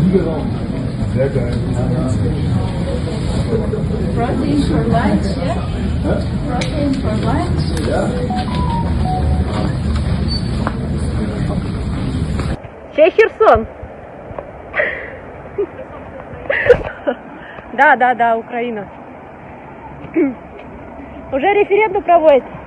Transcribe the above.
Sehr geil. Protein for lunch, yeah? Protein for lunch. Чей Херсон? Да, Украина. Уже референдум проводит.